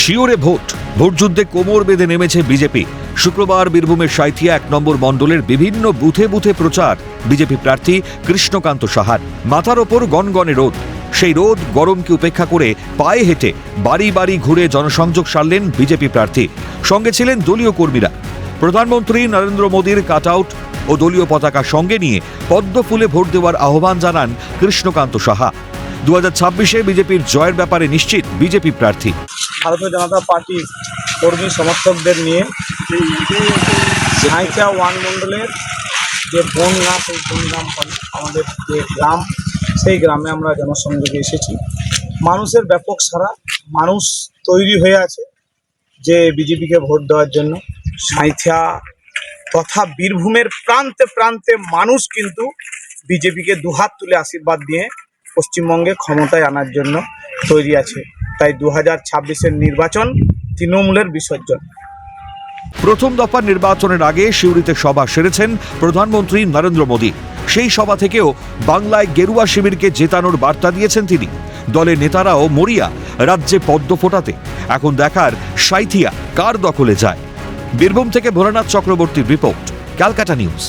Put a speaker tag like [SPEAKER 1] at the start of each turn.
[SPEAKER 1] শিওরে vote যুদ্ধে কোমর বেঁধে নেমেছে বিজেপি। শুক্রবার বীরভূমের সাঁইথিয়া 1 নম্বর মণ্ডলের বিভিন্ন বুথে বুথে প্রচার বিজেপি প্রার্থী কৃষ্ণকান্ত সাহার। মাথার ওপর গনগনে রোদ, সেই রোদ গরমকে উপেক্ষা করে পায়ে হেঁটে বাড়ি বাড়ি ঘুরে জনসংযোগ সারলেন বিজেপি প্রার্থী। সঙ্গে ছিলেন দলীয় কর্মীরা। প্রধানমন্ত্রী নরেন্দ্র মোদীর কাটআউট ও দলীয় পতাকা সঙ্গে নিয়ে পদ্ম ফুলে ভোট দেওয়ার আহ্বান জানান কৃষ্ণকান্ত সাহা। 2026-এ বিজেপির জয়ের ব্যাপারে নিশ্চিত বিজেপি প্রার্থী।
[SPEAKER 2] ভারতীয় জনতা পার্টির কর্মী সমর্থকদের নিয়ে সাঁইথিয়া 1 মণ্ডলের যে বনগাঁ, সেই বনগাঁ আমাদের যে গ্রাম, সেই গ্রামে আমরা জনসংযোগে এসেছি। মানুষের ব্যাপক সাড়া, মানুষ তৈরি হয়ে আছে যে বিজেপিকে ভোট দেওয়ার জন্য। সাঁইথিয়া তথা বীরভূমের প্রান্তে প্রান্তে মানুষ কিন্তু বিজেপিকে দুহাত তুলে আশীর্বাদ দিয়ে পশ্চিমবঙ্গে ক্ষমতায় আনার জন্য তৈরি আছে। তাই 2026-এর নির্বাচন তৃণমূলের বিসর্জন।
[SPEAKER 1] প্রথম দফার নির্বাচনের আগে সিউড়িতে সভা সেরেছেন প্রধানমন্ত্রী নরেন্দ্র মোদী। সেই সভা থেকেও বাংলায় গেরুয়া শিবিরকে জেতানোর বার্তা দিয়েছেন তিনি। দলের নেতারাও মরিয়া রাজ্যে পদ্ম ফোটাতে। এখন দেখার সাঁইথিয়া কার দখলে যায়। বীরভূম থেকে ভোলানাথ চক্রবর্তীর রিপোর্ট, ক্যালকাটা নিউজ।